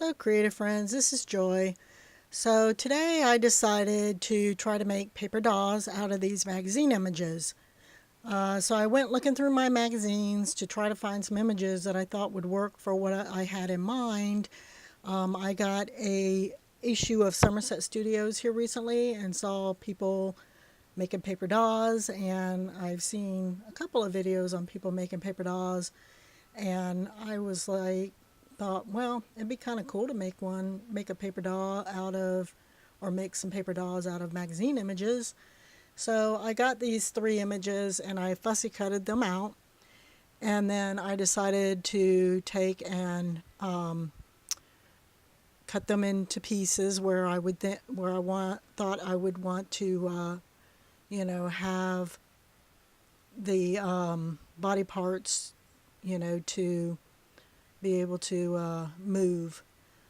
Hello, creative friends. This is Joy. So today I decided to try to make paper dolls out of these magazine images. So I went looking through my magazines to try to find some images that I thought would work for what I had in mind. I got a issue of Somerset Studios here recently and saw people making paper dolls, and I've seen a couple of videos on people making paper dolls, and I was like, thought, well, it'd be kind of cool to make a paper doll out of, or make some paper dolls out of magazine images. So I got these three images and I fussy cutted them out, and then I decided to take and cut them into pieces where I would thought I would want to have the body parts, to be able to move.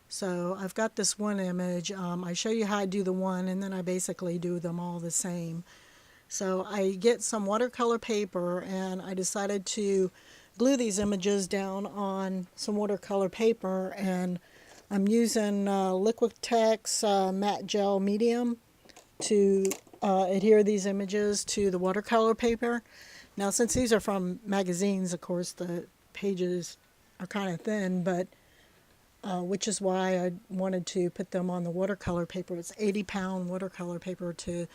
So I've got this one image. I show you how I do the one, and then I basically do them all the same. So I get some watercolor paper, and I decided to glue these images down on some watercolor paper, and I'm using Liquitex matte gel medium to adhere these images to the watercolor paper. Now, since these are from magazines, of course, the pages are kind of thin, but which is why I wanted to put them on the watercolor paper. It's 80-pound watercolor paper to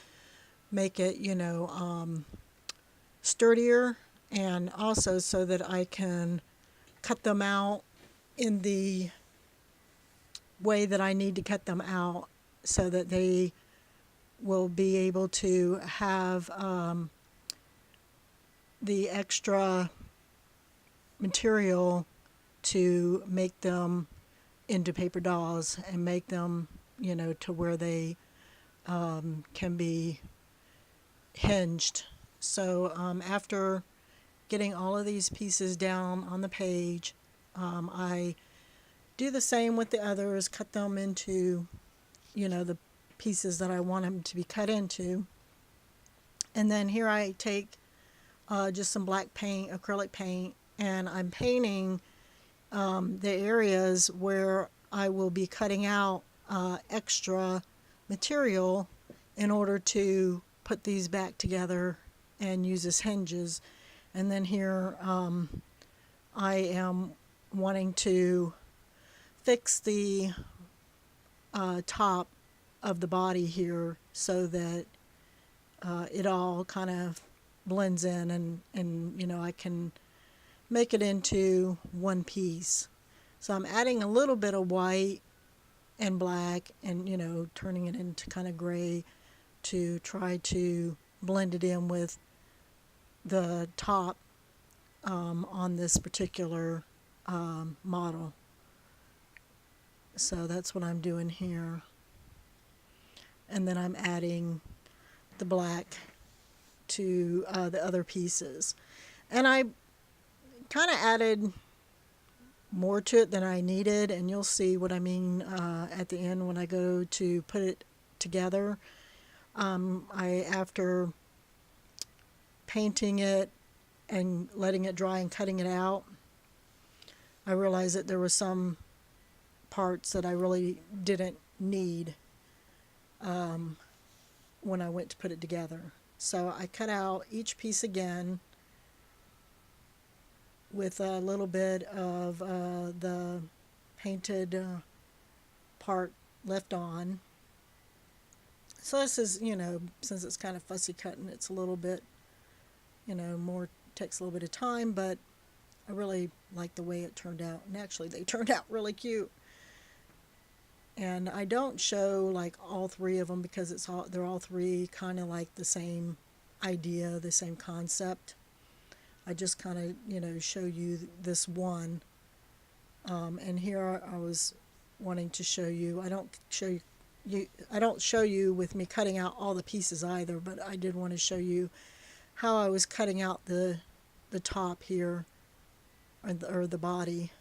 make it, sturdier, and also so that I can cut them out in the way that I need to cut them out so that they will be able to have the extra material to make them into paper dolls and make them, to where they can be hinged. So after getting all of these pieces down on the page, I do the same with the others, cut them into, the pieces that I want them to be cut into. And then here I take just some black paint, acrylic paint, and I'm painting the areas where I will be cutting out extra material in order to put these back together and use as hinges. And then here I am wanting to fix the top of the body here so that it all kind of blends in, and I can make it into one piece. So I'm adding a little bit of white and black and turning it into kind of gray to try to blend it in with the top on this particular model. So that's what I'm doing here. And then I'm adding the black to the other pieces. And I kind of added more to it than I needed, and you'll see what I mean at the end when I go to put it together. After painting it and letting it dry and cutting it out, I realized that there were some parts that I really didn't need when I went to put it together. So I cut out each piece again with a little bit of the painted part left on. So this is, since it's kind of fussy cutting, it's a little bit, more, takes a little bit of time, but I really like the way it turned out. And actually, they turned out really cute. And I don't show like all three of them because they're all three kind of like the same idea, the same concept. I just kind of, show you this one. And here I was wanting to show you. I don't show you with me cutting out all the pieces either, but I did want to show you how I was cutting out the top here, or the body.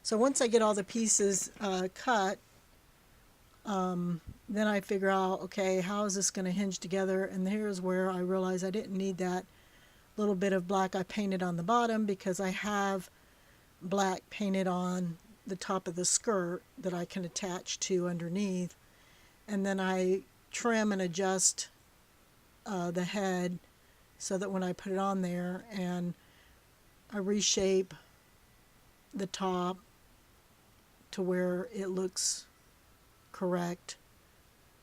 So once I get all the pieces cut, then I figure out, okay, how is this going to hinge together? And here's where I realize I didn't need that little bit of black I painted on the bottom, because I have black painted on the top of the skirt that I can attach to underneath, and then I trim and adjust the head so that when I put it on there, and I reshape the top to where it looks correct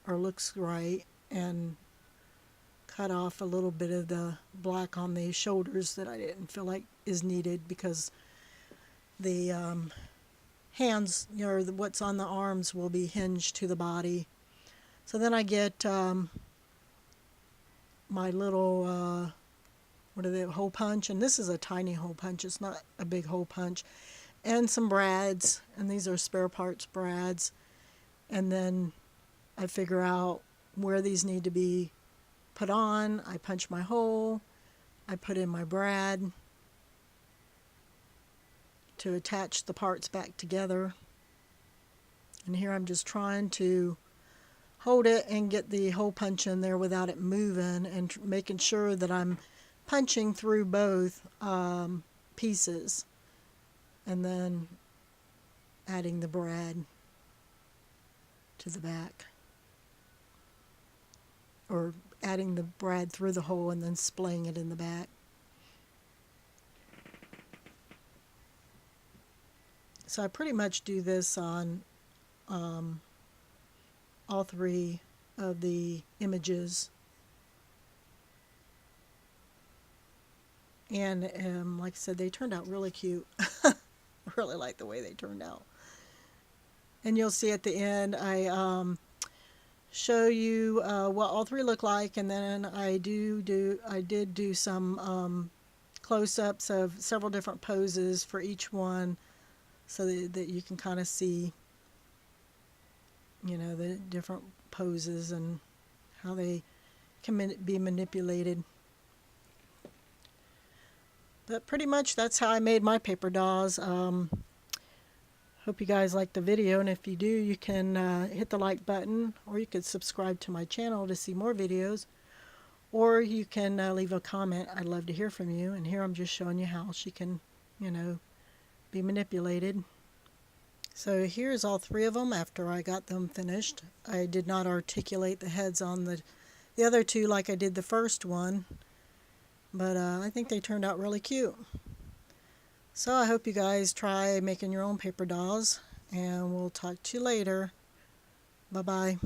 or looks right, and cut off a little bit of the black on the shoulders that I didn't feel like is needed, because the hands, what's on the arms will be hinged to the body. So then I get my little hole punch, and this is a tiny hole punch, it's not a big hole punch, and some brads, and these are spare parts brads, and then I figure out where these need to be put on. I punch my hole, I put in my brad to attach the parts back together, and here I'm just trying to hold it and get the hole punch in there without it moving, and making sure that I'm punching through both pieces, and then adding the brad to the back, or adding the brad through the hole and then splaying it in the back. So I pretty much do this on all three of the images, and like I said, they turned out really cute. I really like the way they turned out. And you'll see at the end I show you what all three look like, and then I did do some close-ups of several different poses for each one, so that you can kind of see, the different poses and how they can be manipulated. But pretty much that's how I made my paper dolls. Hope you guys like the video, and if you do, you can hit the like button, or you could subscribe to my channel to see more videos, or you can leave a comment. I'd love to hear from you. And here I'm just showing you how she can, be manipulated. So here's all three of them after I got them finished. I did not articulate the heads on the other two like I did the first one, but I think they turned out really cute. So I hope you guys try making your own paper dolls, and we'll talk to you later. Bye-bye.